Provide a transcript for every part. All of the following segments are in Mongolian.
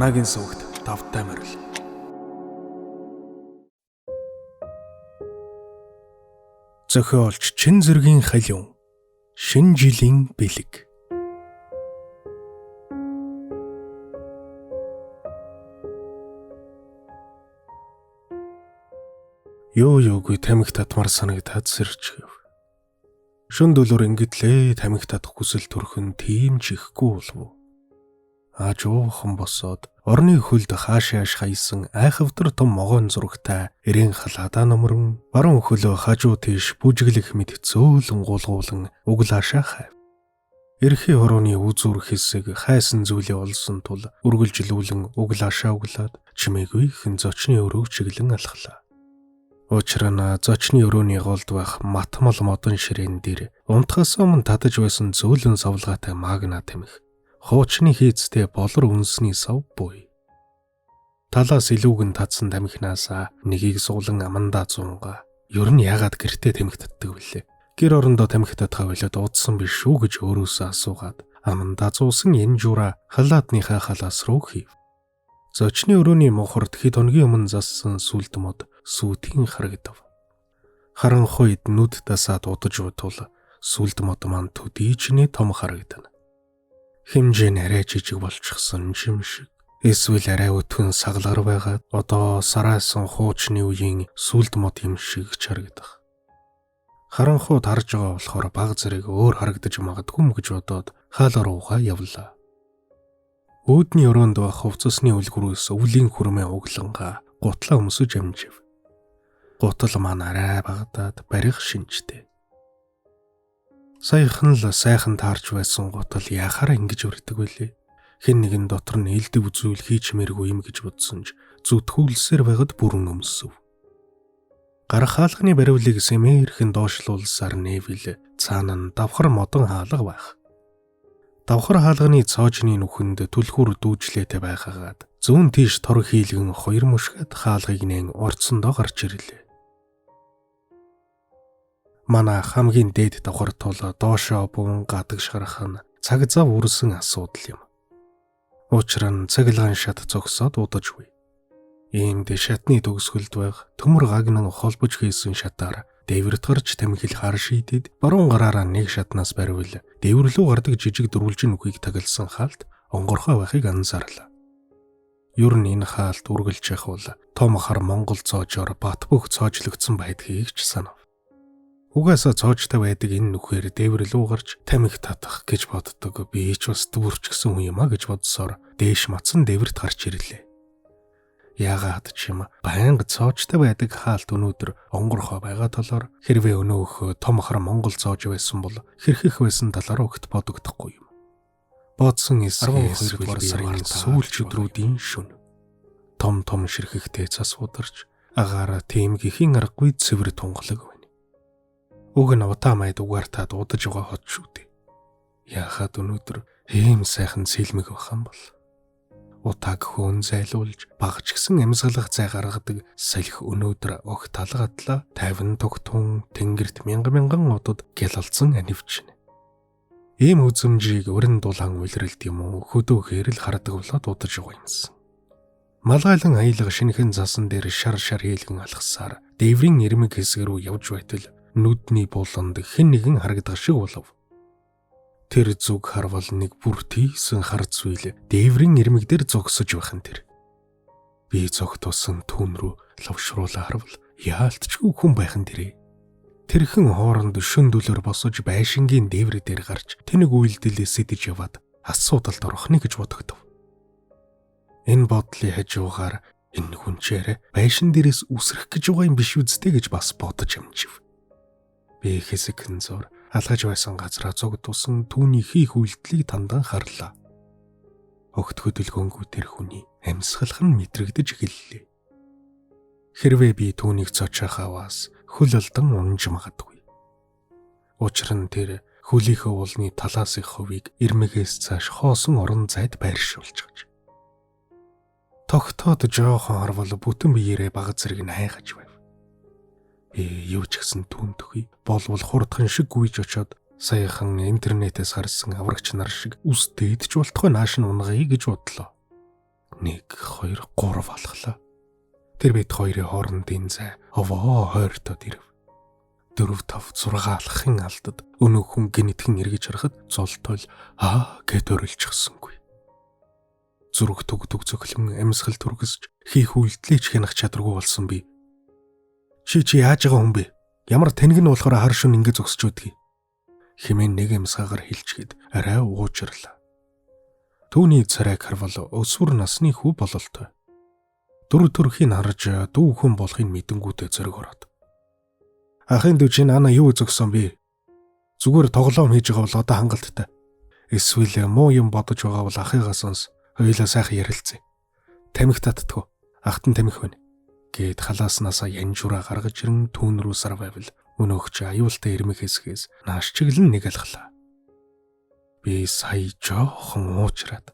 Санаагийн сүгт давтай морил. Зохиолч Чин Зүргийн халиун. Шинэ жилийн бэлэг. Юугүй тамхи татмар санагдаад сэрчгэв. Шүн дөлөр ингэдлээ тамхи татах хүсэл төрхөн тийм ч ихгүй болов. Аажуухан босоод орны хөлд хаашааш хаясан айхавтар том могоон зурагтай эрээн халаадаа номрон баруун хөлөө хажуу тийш бүжиглэх мэт зөөлөн гулгуулан углаашаа хайв. Эрхий хорооны үзүүр хэсэг хайсан зүйлээ олсон тул үргэлжлүүлэн углаашаа углаад чимээгүй хэн зочны өрөөг чиглэн алхлаа. Учир нь зочны өрөөний голд байх матмал модон ширээн дээр унтахаас өмнө татаж байсан зөөлөн савлгаатай магна тамхи. Хуучны хийцтэй болор үнсний сав буй. Талаас илүүгэн татсан тамхинаас нэгийг суулан амандаа зуунгаа. Ер нь яагаад гэртээ тамхи татдаг вүлээ? Гэр орондоо тамхи татхаа болоод удсан биш шүү гэж өөрөөсөө асуугаад амандаа зуусан энэ жураа халаатныхаа халаас руу хийв. Зочны өрөөний мохорд хэд хоногийн өмнө зассан сүлд мод сүйтийн харагдав. Харанхуйд нүд дасаад удаж утвал сүлд мод маань төдийчний том харагдана. Хэмжээ нь арай жижиг болчихсон юм шиг. Эсвэл арай өтгөн саглар байгаад одоо сараасан хуучны үеийн сүлд мод юм шиг харагдах. Харанхууд харж байгаа болохоор баг зэрэг өөр харагдаж магадгүй юм гэж бодоод хаалга руугаа явлаа. Өөдний өрөөнд байх хувцасны үлгэрээс өвлийн хүрмээ углангаа гутлаа өмсөж амжив. Гутал маань арай багадаад барих шинжтэй. Саяхан л сайхан таарч байсан гутал яхаар ингэж өрдөг байлээ. Хэн нэгэн дотор нь элдэв зүйл хийчмээргүй юм гэж бодсон ч зүтгүүлсээр байгаад бүрэн өмсөв. Гарах хаалганы бариулыг сэмээрхэн доошлуулсаар нээвэл цаана нь давхар модон хаалга байх. Давхар хаалганы цоожны нүхэнд түлхүүр дүүжлээтэй байхагаад зүүн тийш тор хийлгэн хоёр мушгаад хаалгыг нээн орцсондоо гарч ирлээ. Манай хамгийн дээд давхар тул доошоо буун гадагш харах нь цаг зав үрсэн асуудал юм. Учир нь цагилгаан шат зогсоод удажгүй. Иймд шатны төгсгөлд байх төмөр гагнан холбож хийсэн шатаар дээвэрт гарч тамхил хар шийдэд баруун гараараа нэг шатнаас бариул дээвэрлүү гардаг жижиг дөрвөлжин нүхийг тагласан хаалт онгорхой байхыг анзаарлаа. Ер нь энэ хаалт үргэлж явах бол том хар Монгол цоожоор бат бөх цоожлогдсон байдгийг ч санав. Угаасаа цоожтой байдаг энэ нүхээр дээвэрлүү гарч тамхи татах гэж боддог. Би ч бас дүүрчгсэн хүн юм а гэж бодсоор дээш мацсан дээвэрт гарч ирлээ. Яагаад ч юм байнга цоожтой байдаг хаалт өнөөдөр онгорхой байгаа талаар хэрвээ өнөөх том хар Монгол цоож байсан бол хэрхэх байсан талаар өгт бодогдохгүй юм. Бодсон эсвэл сарын сүүлч өдрүүдийн шөнө. Том ширхэгтэй цас ударч агаараа тийм гихийн аргагүй цэвэр тунгалаг. Уг нь удаа майд угаар та дуудаж байгаа хот шүү дээ. Яахад өнөөдөр ийм сайхан сэлмэг байх юм бол. Утааг хөөн зайлуулж багч гисэн амьсгалах цай гаргадаг салхи өнөөдөр огт талгадлаа 50 тогтун тэнгэрт мянган одод гялалцсан анивчнэ. Ийм үзэмжийг өрн дулаан үйлрэлт юм уу хөдөөхээр л хардаг болоод удаж байгаа юмсан. Малгайлан аялга шинхэн засан дээр шар хийлгэн алхасаар дээврийн ирмэг хэсэг рүү явж байтал нүдний буланд хэн нэгэн харагдах шиг болов. Тэр зүг харвал нэг бүр тийсэн хар зүйл дээврийн ирмэг дээр зогсож байх нь тэр. Би зогтосон түүн рүү лавшруулаа харвал яалтчгүй хүн байх нь тэрэ. Тэрхэн хооронд шүн дөлөөр босож байшингийн дээвэр дээр гарч тэнэг үйлдэлээ сэтэж яваад асуудалд орохны гэж бодогдов. Энэ бодлын хажуугаар энэ хүн чирэ байшин дээрээс үсрэх гэж байгаа юм биш үсттэй гэж бас бодож амжив. Би хэсэгэн зур алгаж байсан газраа зогдуулсан түүний хийх үйлдэлийг тандан харлаа. Огт хөдөлгөөнгүй тэр хүний амьсгалах нь мэдрэгдэж эхэллээ. Хэрвээ би түүнийг цочоох аваас хөл алдан унж магадгүй. Учир нь тэр хөлийнхөө уулны талаас их хувийг ирмэгээс цааш хоосон орон зайд байршуулж гаж. Тогтоод жоохон харвал бүтэн биеэрээ баг зэрэг найгаж байв. Юу ч гэсэн түүн төхий болвол хурдхан шиг гүйж очоод саяхан интернетээс харсан аврагч нар шиг үс дээдж болтгой нааш нь унгая гэж бодлоо. 1 2 3 алхлаа. Тэр бид хоёрын хоорондын зай овоо хойртоод ирэв. 4 5 6 алхахын алдад өнөө хүн гинэтхэн эргэж харахад золтол гэд орилчихсангүй. Зүрх түг цөглөн амьсгал түргэсч хийх үйлдэлж хянах чадваргүй болсон би. Чи яаж байгаа хүн бэ? Ямар тэнэг нь болохоор хар шүн ингэ зогсож байдгийг. Хэмээн нэг амьсгаагаар хэлчихэд арай уужрлаа. Түүний царайг харвал өсвөр насны хүү бололтой. Дүр төрхийн харж дүү хүн болохыг мэдэнгүүтээ зориг ороод. Ахын дүү чинь ана юу зогсон бэ? Зүгээр тоглоом хийж байгаа бол одоо хангалттай. Эсвэл муу юм бодож байгаа бол ахыгаа сонс. Хоёулаа сайхан ярилцъя. Тамхи татдаггүй. Ахт нь тамхи байна. Гэд халааснасаа янжураа гаргаж ирэн түүн рүү сар байвал өнөөгч аюултай ирмэг хэсгээс нааш чиглэн нэг алхлаа. Би сая жоохон уучраад.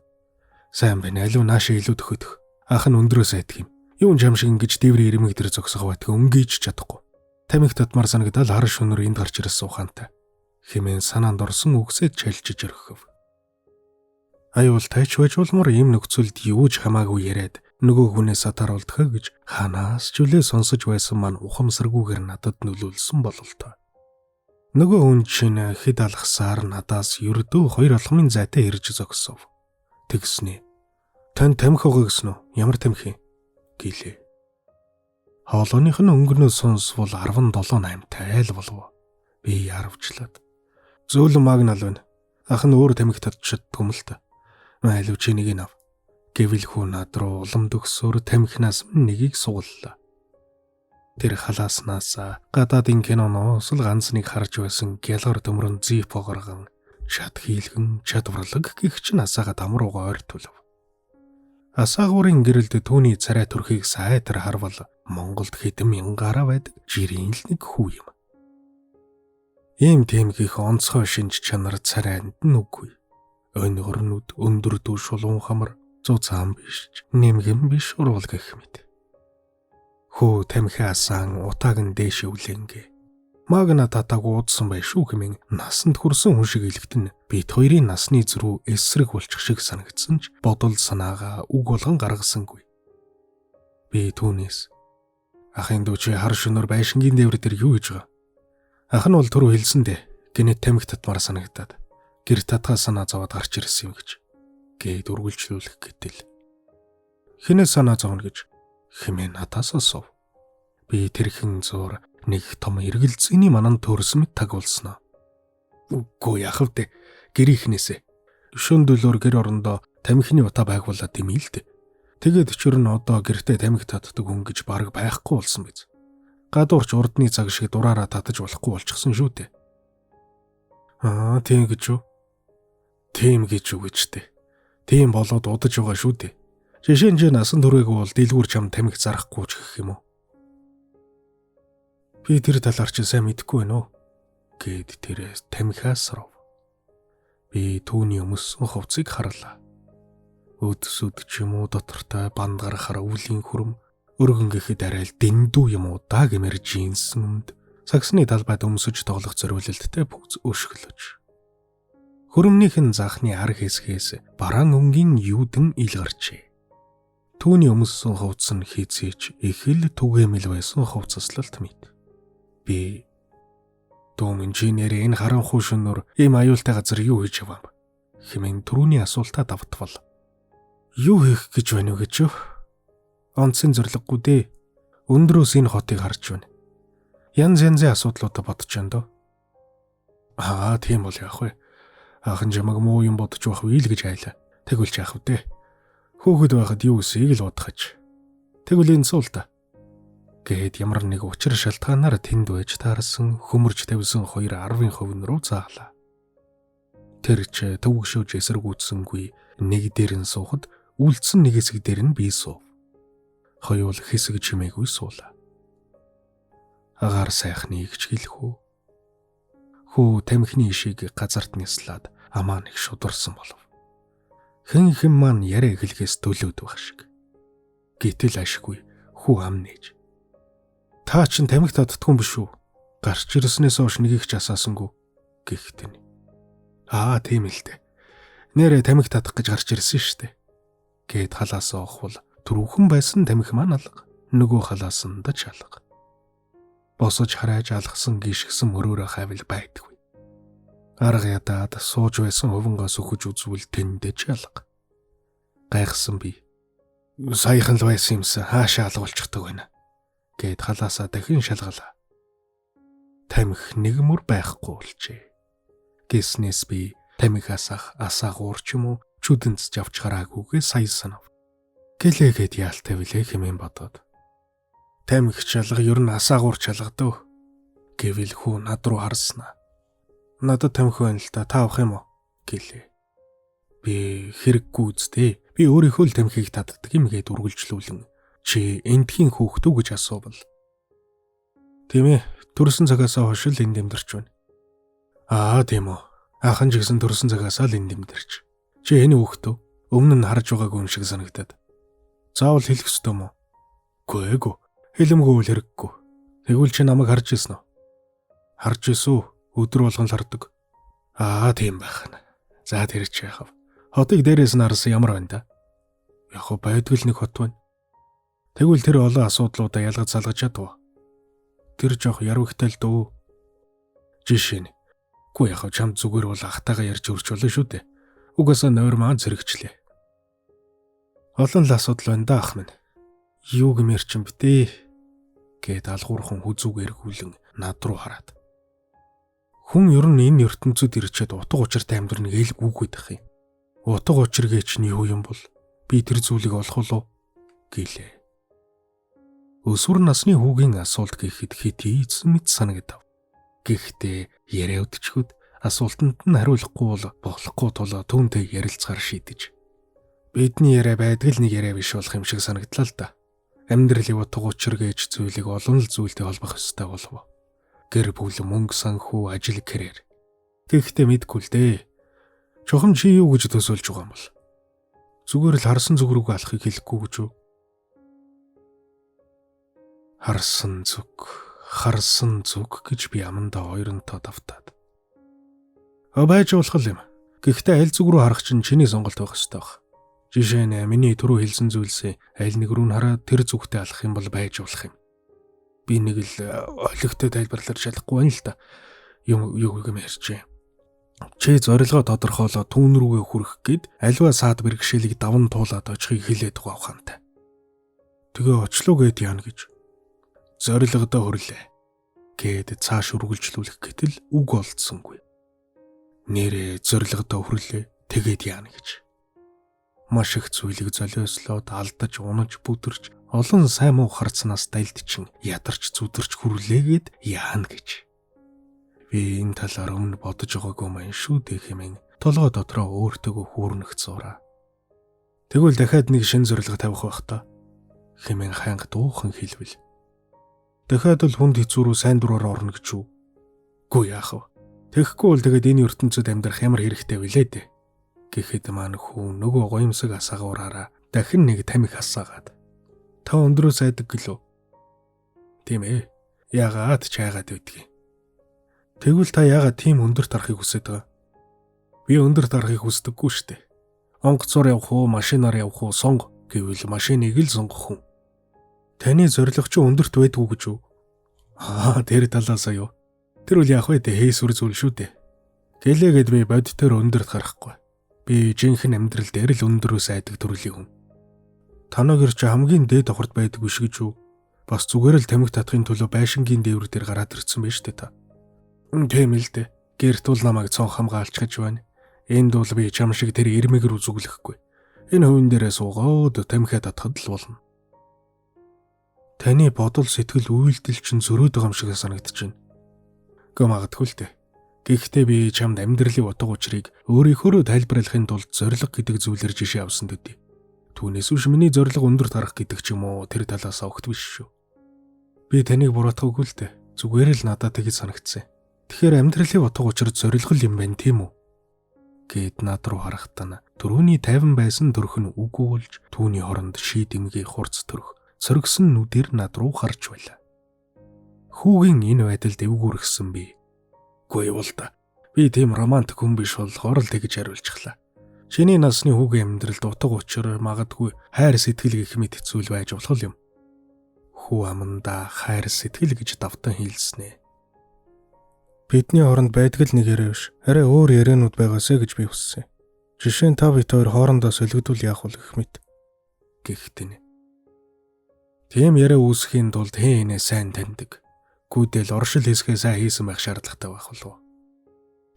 Сайн байна. Алив наашаа илүү төхөдөх. Ах нь өндрөөс айдаг юм. Юун жам шиг ингэж дээврийн ирмэг дээр зогсох байтга өнгийж чадахгүй. Тамхи татмаар санагдал хар шөнөөр энд гарч ирсэн ухаантай. Хэмээн санаанд орсон үгсээ чалжиж өргөв. Аюул тайч байж болмор ийм нөхцөлд юуж хамаагүй яриад нөгөө хүнээс атаруулдахаа гэж ханаас ч үлээ сонсож байсан маань ухамсаргүйгээр надад нөлөөлсөн бололтой. Нөгөө хүн чинь хэд алхасаар надаас ердөө 2 алхмын зайтай ирж зогсов. Тэгснэ. Тань тамхи өгөө гэсэн үү? Ямар тамхи? Гэлээ. Хоолойных нь өнгөнөө сонсвол 17-8 тайл болов. Би яарвчлаад. Зөөлөн магнал байна. Ах нь өөр тамхи татчихдаг юм л та. Алив чи нэг нь ав. Гэвэл хүн над руу улам төгсөөр тамхинаас нэгийг сууллаа. Тэр халааснаас гадаадын киноноос л ганц нэг харж байсан гялгар төмрөн зип огоргон чад хийлгэн чадварлаг гэх чинь асаага дамрууга ойртуулв. Асаагуурын гэрэлд түүний царай төрхийг сайтар харвал Монголд хэдэн мянгаараа байдаг жирийн л нэг хүү юм. Ийм тиймгийх онцгой шинж чанар царайнд нь үгүй. Өнөрнүүд өндөр дүү шулуун хамар зузаан биш нэмгэн биш урвал гэх мэт. Хөө тамхи асан утааг нь дээш өвлэнгэ. Магна татаг уудсан бай шүү хэмээн насанд хүрсэн хүн шиг илгтэн бид хоёрын насны зөрүү эсрэг болчих шиг санагдсан ч бодол санаагаа үг болгон гаргасангүй. Би түүнээс ахын дүү чи хар шөнөөр байшингийн дээвэр дээр юу хийж байгаа? Ах нь бол түрүү хэлсэн дээ. Гэнэт тамхи татмаар санагдаад. Гэр татгаа санаа зовоод гарч ирсэн юм гэж гээд үргэлжлүүлэх гэтэл. Хинээ санаа зовно гэж хэмээн надаас асуув. Би тэрхэн зур нэг том эргэлзээний манан төрсөн мэт таг болсноо. Үгүй яхав дээ. Гэрийнхнээсээ. Шөндөлөөр гэр орондоо тамхины утаа байгуулаад димээ л дээ. Тэгээд чөр нь одоо гэртээ тамхи татдаг хүн гэж бараг байхгүй болсон биз. Гадуурч урдны цаг шиг дураараа татаж болохгүй болчихсон шүү дээ. Тийм гэж үү? Тийм гэж үг гэжтэй. Тийм болоод удаж байгаа шүү дээ. Жишээ нь насан туршаагүй бол дэлгүүр чам тамхи зарахгүй ч гэх юм уу? Би тэр талаар ч сайн мэдэхгүй байна уу? Гэд тэрээс тамхиас руу. Би түүний өмссөн хувцсыг харлаа. Өдөсөд ч юм уу дотортой банд гарахаар өвлийн хүрм өргөн гэхэд арай л дэндүү юм уу даа гэмээр жинсэн өмд сагсны талбайд өмсөж тоглох зориулалттай бүгд өшгөлөж. Хөрөмнийхэн заахны ар хэсгээс бараан өнгийн юудэн ил гарчээ. Түүний өмссөн хувцас нь хийцээч их л түгээмэл байсан хувцаслалт мэд. Би дом инженер энэ харанхуй шөнөөр ийм аюултай газар юу хийж яваа юм? Хэмээн түрүүний асуултаа давтвал. Юу хийх гэж байна вэ гэж юу? Онцгийн зориггүй дээ. Өндрөөс энэ хотыг харж байна. Янз янзын асуудлуудаа бодож байна доо. Тийм бол яах вэ? Ахын жамаг муу юм бодож байх вэ л гэж айлаа. Тэгвэл ч яах вэ? Хөөхд байхад юу эсэйг л бодохож. Тэгвэл энэ суул та. Гэт ямар нэг учир шалтгаанаар тэнд байж таарсан хөмөрж тавьсан 2.10% руу заалаа. Тэр ч төвөгшөөж эсэргүүцсэнгүй нэг дээр нь суухад үлдсэн нэг хэсэг дээр нь бие суув. Хоёул хэсэг чимээгүй суулаа. Агаар сайхны игч гэлхүү. Хүү тамхины ишийг газарт нислаад амаа нэг шударсан болов. Хэн маань яриа эхлэхээс төлөөд байх шиг. Гэтэл ашгүй хүү ам нээж. Та чин тамхи татдаггүй биш үү? Гарч ирснээс хойш нэгийг ч асаасангүй гихтэн. Тийм л дээ. Нэрээ тамхи татах гэж гарч ирсэн шүү дээ. Гээд халаасаа ухвал түрүүхэн байсан тамхи маань алга. Нөгөө халаас нь даж алга. Босож харайж алгасан гიშгсэн мөрөөрөө хайвал байдаггүй. Арга ядаад сууж байсан хувангаас өгөж үзвэл тэндэж алга. Гайхсан би. Саяхан л байсан юмсан хаашаа алгуулчихдаг байна. Гээд халаасаа дахин шалгалаа. Тамхи нэг мөр байхгүй болжээ. Гэснээс би тамхиас асаагуур ч юм уу чүдэнц авч гараагүйгээ сая санав. Гэлээгээд яалтай билээ хэмээн бодоод. Тамхи чалга ер нь асаагуур чалгадав. Гэвэл хүү над руу харснаа. Надад тамхи байна л та авах юм уу? Гэлээ. Би хэрэггүй үстэй. Би өөрийнхөө л тамхиг татдаг юм гээд үргэлжлүүлэн чи эндхийн хүүхдүү гэж асуувал. Тийм ээ, төрсөн цагаасаа хойш л энд амьдарч байна. Тийм үү. Ахын ч гэсэн төрсөн цагаасаа л энд амьдарч. Чи энэ хүүхдөө өмнө нь харж байгаагүй юм шиг санагдаад. Заавал хэлэх ёстой юм уу? Гүйгүй. Хэлэмгүй л хэрэггүй. Тэгвэл чи намайг харж ирсэн үү? Харж ирсэн үү? Өдөр болгон л хардаг. Тийм байна. За тэр чи яхав. Хотыг дээрээс нь харсан ямар байна да? Яг байдгүй л нэг хот байна. Тэгвэл тэр олон асуудлуудаа ялгаж салгаж чадав. Тэр жоох ярвагтай л дөө. Жишээ нь. Гүү яг чам зүгээр бол ахтайгаа ярьж өрч болно шүү дээ. Угаасаа нойр маань зэрэгчлээ. Олон л асуудал байна да ах минь. Юу гэмээр ч юм битээ. Гээд алгуурхан хүзүүг эргүүлэн над руу хараад. Хүн ер нь энэ ертөнцид ирчээд утга учиртай амьдрныг ээлгүйг байх юм. Утга учиргээ чинь юу юм бол би тэр зүйлийг олох уу гэлээ. Өсвөр насны хүүгийн асуулт гэхэд хит ийцэн мэт санагдав. Гэхдээ яриа өдчгүүд асуултанд нь хариулахгүй бол болохгүй тул түүнтэй ярилцахаар шийдэж. Бидний яриа байдаг л нэг яриа биш болох юм шиг санагдлаа л да. Амьдралын утга учир гэж зүйлийг олон л зүйлтэй холбох ёстой болов. Гэр бүл, мөнгө, санхүү, ажил, карьер. Гэхдээ мэдгүй л дээ. Чухам чи юу гэж төсөөлж байгаа юм бол? Зүгээр л харсан зүг рүүгээ алахыг хэлэхгүй гэж үү? Харсан зүг гэж би амандаа хоёронтоо давтаад. Байж болох юм. Гэхдээ аль зүг рүү харах чинь чиний сонголт байх ёстой баг. Жишээ нь миний түрүү хэлсэн зүйлсээ аль нэг рүү нь хараад тэр зүгтээ алах юм бол байж болох юм. Би нэг л олигтой тайлбарлаж чадахгүй байна л да. Юу юм ярьж. Чи зорилгоо тодорхойлоо түүн рүүгээ хүрэх гээд альва саад бэрхшээлийг даван туулаад очихыг хэлээд байгаа ухаантай. Тэгээ очлоо гээд яана гэж. Зорилгодоо хүрлээ гээд цааш үргэлжлүүлэх гэтэл үг олдсонгүй. Нэрээ зорилгодоо хүрлээ тэгээд яана гэж. Маш их зүйлийг золиослоод алдаж, унаж, бүдэрч, олон сайн муу харцнаас дайлдчин, ядарч, зүдэрч хүрлээгээд яана гэж. Би энэ талаар өмнө бодож байгаагүй маань шүү дээ хэмээн толгой дотроо өөртөөгөө хүүрнэх зураа. Тэгвэл дахиад нэг шин зорилго тавих байх та хэмээн ханга дуухан хэлвэл. Дахиад л хүнд хэцүү рүү сайн дураар орно гэж үү? Гүй яах вэ? Тэгэхгүй бол тэгээд энэ ертөнцид амьдрах ямар хэрэгтэй вүлээ дээ. Гэхэд маань хүн нөгөө гоёмсог асаагаараа дахин нэг тамхи асаагаад. Та өндрөө сайдаг гэлөө. Тийм ээ. Яагаад ч хайгаад байдгийг. Тэгвэл та яагаад тийм өндөр тарахыг хүсэж байгаа? Би өндөр тарахыг хүсдэггүй шүү дээ. Онгоцоор явах уу, машинаар явах уу, сонго гэвэл машиныг л сонгох хүн. Таны зорилго ч өндөрт байдгүй гэж үү? Тэр талаасаа юу? Тэр үл яах вэ дээ хээсүр зүйл шүү дээ. Гэлээгээд би бодтоор өндөрт гарахгүй. Би жинхэнэ амьдрал дээр л өндөрөөс айдаг төрлийн хүн. Танаа гэр чи хамгийн дээд давхарт байдаг биш гэж үү? Бас зүгээр л тамхи татахын төлөө байшингийн дээвэр дээр гараад ирсэн байж тээ та. Тийм л дээ. Гэрт бол намайг цон хамгаалч гэж байна. Энд бол би чам шиг тэр ирмэг рүү зүглэхгүй. Энэ хувин дээрээ суугаад тамхи татхад л болно. Таны бодол сэтгэл үйлдэл чинь зөрөөд байгаа юм шиг санагдчихэв. Магадгүй л дээ. Гэхдээ би чамд амьдралын утга учирыг өөрийнхөө тайлбарлахын тулд зориг гэдэг зүйлээр жишээ авсан төдий. Түүнээс биш миний зориг өндөр тарах гэдэг ч юм уу тэр талаас огт биш шүү. Би таныг буруутгаагүй л дээ. Зүгээр л надад тэгж санагдсан. Тэгэхээр амьдралын утга учир зориг л юм байна тийм үү? Гэт над руу харахтаа түрүүний тайван байсан төрх нь үгүй болж түүний хоронд шийдэмгийн хурц төрх сөргсөн нүдээр над руу харж байлаа. Хүүгийн энэ байдалд эвгүүргсэн би. Гүй бол та. Би тийм романтик хүн биш болохоор л тэгж хариулчихлаа. Чиний насны хүүгийн амьдралд утга учир магадгүй хайр сэтгэл гэх мэт зүйл байж болох юм. Хүү аманда хайр сэтгэл гэж давтан хэлснэ. Бидний хооронд байдаг л нэг яриа биш. Арай өөр яриануд байгаасэ гэж би хүссэн. Жишээ нь та бид хоёр хоорондоо солигдвол яах вэ гэх мэт. Гэхдээ тийм яриа үүсэхийн тулд хинээ сайн таньдаг. Гүдэл оршил хэсгээ сайн хийсэн байх шаардлагатай байх болов.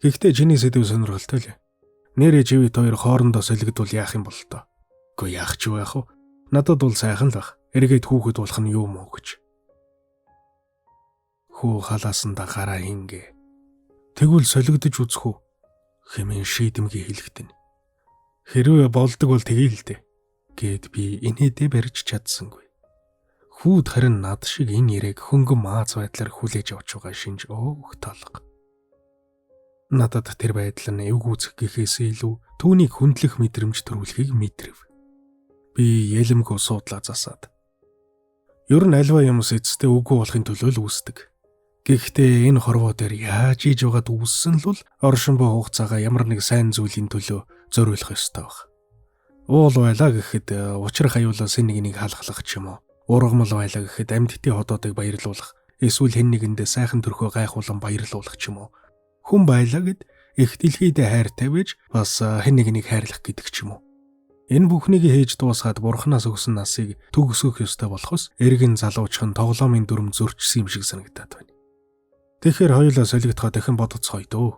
Гэхдээ чиний сэдв сонирхолтой л. Нэрээ живэд хоёр хоорондоо солигдвол яах юм бол тоо. Гэхдээ яах ч байх вэ? Надад бол сайхан л байх. Эргээд хүүхэд болох нь юу мó гэж. Хүү халаасандаа гараа хингээ. Тэгвэл солигдож үзэх үү? Хэмээн шийдэмгий хэлэхтэн. Хэрвээ болдог бол тгий л дээ. Гэт би инээдээ барьж чадсангүй. Хүүд харин над шиг энэ яриаг хөнгөн мааз байдлаар хүлээж авч байгаа шинж өөх толго. Надад тэр байдал нь эвг үзэх гэхээс илүү түүнийг хүндлэх мэдрэмж төрүүлэхийг мэдрэв. Би ялэмгүй суудлаа засаад. Ер нь альва юмс эцэстээ үгүй болохын төлөө л үүсдэг. Гэхдээ энэ хорвоо дээр яаж ийж байгаад үүссэн л оршинбоо хугацаагаа ямар нэг сайн зүйлийн төлөө зориулах ёстой баг. Уул байлаа гэхэд учрах аюулаас нэг халахлах ч юм уу. Ургамал байлаа гэхэд амьдтын ходоодыг баярлуулах, эсвэл хэн нэгэндээ сайхан төрхөө гайхуулан баярлуулах ч юм уу. Хүн байлаа гэд их дэлхийдээ хайртай байж бас хэн нэгийг хайрлах гэдэг ч юм уу. Энэ бүхнийг хийж дуусгаад бурхнаас өгсөн насыг төгсгөх ёстой болохоос эргэн залуучхан тоглоомын дүрм зөрчсөн юм шиг санагдаад байна. Тэгэхээр хоёулаа солигдохоо дахин бодоцгоё дөө.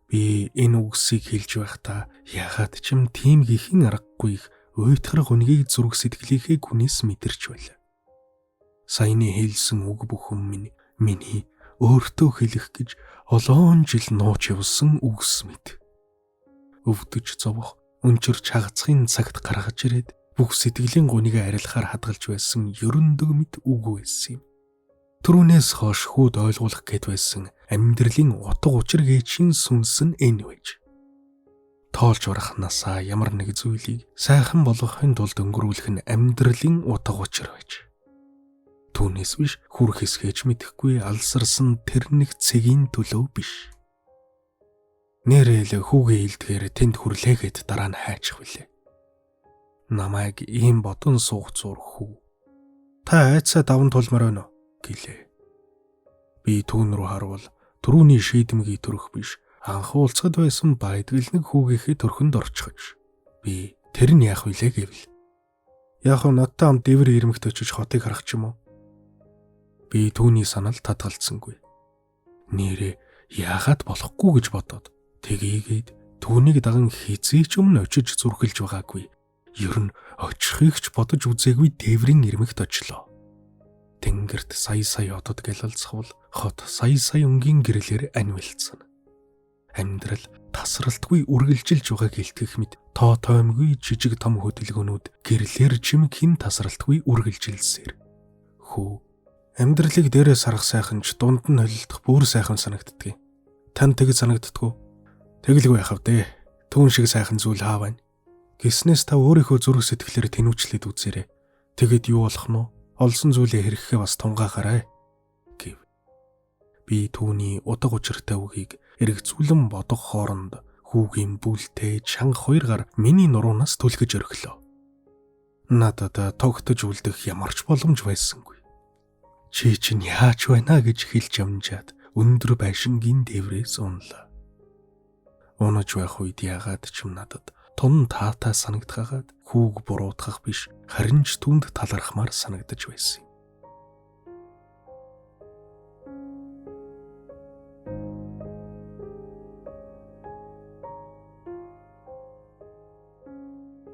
Би энэ үгсийг хэлж байхдаа ягаад ч юм тийм гихэн аргагүй их уйтгарах үнгийг зүрх сэтгэлийнхээ хүнээс мэдэрч байлаа. Саяны хэлсэн үг бүхэн миний өөртөө хэлэх гэж олон жил нууж явсан үгс мэд. Өвдөж зовох, өнчөрч хагацхын цагт гаргаж ирээд бүх сэтгэлийн гунийг арилахаар хадгалж байсан ерөндөг мэд үг байсан юм. Түрүүнээс хойш хүүд ойлгуулах гээд байсан амьдралын утга учир гээчийн сүнс нь энэ байж. Тоолж урахнасаа ямар нэг зүйлийг сайхан болгохын тулд өнгөрүүлэх нь амьдралын утга учир байж. Түүнээс биш хүрх хэсгэж мэдэхгүй алсарсан тэр нэг цэгийн төлөө биш. Нэрэл хүүгээ илтгэхээр тэнд хүрлээгээд дараа нь хайчих билээ. Намайг ийм бодон суух зур хүү. Та айцаа даван тулмаар байна уу? Гэлээ. Би түүн рүү харвал түрүүний шийдэмгий төрөх биш анх уулзахад байсан байдгал нэг хүүгийнхээ төрхөнд орчихож. Би тэр нь яах вүлээ гэвэл. Яг нь надтай хамт дэвэр ирмэгт очиж хотыг харах ч юм уу? Би түүний санал татгалцсангүй. Нэрээ яагаад болохгүй гэж бодоод тгийгээд түүнийг даган хизээ ч өмнө очиж зүрхэлж байгаагүй. Ер нь очихыг ч бодож үзээгүй дэврийн ирмэгт очлоо. Тэнгэрт сая одод гэлэлцхвал хот сая өнгийн гэрлэр анивэлцэн. Амьдрал тасралтгүй үргэлжилж байгааг илтгэх мэт тоомгүй жижиг том хөдөлгөөнүүд гэрлэр чимэг хин тасралтгүй үргэлжилсээр. Хүү амьдралыг дээрээс харах сайхан ч дунд нь холилдох бүр сайхан санагддгийг. Танд тэг санагддаггүй. Тэгэлгүй яхав дээ. Түүн шиг сайхан зүйл хаа байна. Гиснээс та өөрийнхөө зүрх сэтгэлээр тэнүүчлээд үзээрэй. Тэгэд юу болох нь вэ? Олсон зүйлээ хэрэгхээ бас тунгаагаарай гэв. Би түүний утга учиртай үгийг эргцүүлэн бодох хооронд хүүгийн бүлтэй чанга хоёр гар миний нуруунаас түлхэж орхилоо. Надад тогтож үлдэх ямарч боломж байсангүй. Чи чинь яаж байна гэж хэлж амжаад өндөр байшингийн дээврээс унлаа. Унаж байх үед яагаад ч юм надад тун таатай санагдхаагаад хүүг буруутгах биш харин ч түнд талархмаар санагдаж байсан юм.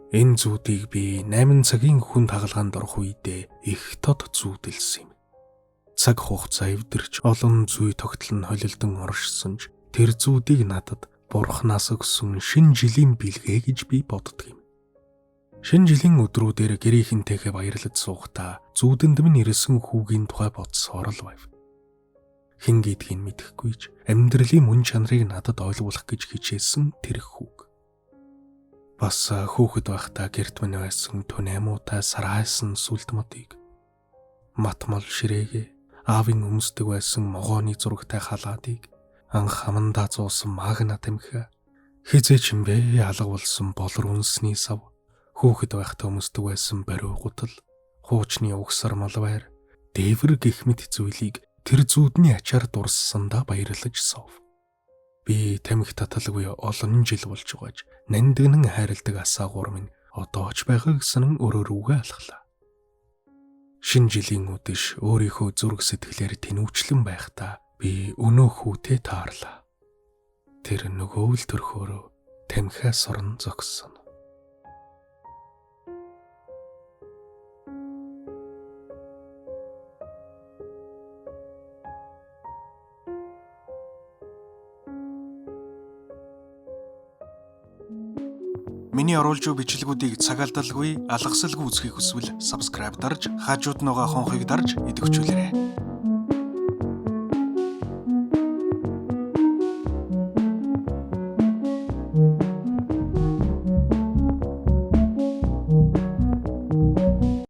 Энэ зүүдийг би 8 цагийн хүнд хагалгаанд орох үедээ их тод зүүдэлсэн юм. Цаг хугацаа эвдэрч олон зүй тогтол нь холилдон оршсон ч тэр зүүдийг надад Бурханаас өгсөн шинэ жилийн бэлгээ гэж би боддог юм. Шинэ жилийн өдрүүдээр гэрийнхэнтэйгээ баярлаж суухдаа зүүдэнд минь ирсэн хүүгийн тухай бодсоор л байв. Хэн гэдгийг мэдэхгүй ч амьдралын мөн чанарыг надад ойлгуулах гэж хичээсэн тэр хүүг. Бас хүүхэд байхдаа гэрт минь байсан түнэмуутай сарайсан сүлдмөдийг матмал ширээгээ аавын өмсдөг байсан могооны зурагтай халаадыг анх амандаа зуусан магна тамхи Хизээч юм бэ алга болсон болор үнсний сав, хүүхэд байхдаа өмсдөг байсан бариу гутал, хуучны угсар малвайр, дээвэр гэх мэт зүйлийг тэр зүүдний ачаар дурссандаа баярлаж сов. Би тамхи таталгүй олон жил болж байгааж нандинан хайрладаг асаагуур минь одоо ч байгаа гэсэн өрөө рүүгээ алхлаа. Шинэ жилийн үдэш өөрийнхөө зүрх сэтгэлээр тэнүүчлэн байхдаа би өнөө хүүтэй таарлаа. Тэр нөгөө л төрхөөрөө тамхиас орон зогссон. Миний оруулж буй бичлэгүүдийг цагаалдалгүй, алгасалгүй үзхийг хүсвэл subscribe дарж, хажууд байгаа хонхыг дарж идэвхжүүлээрэй.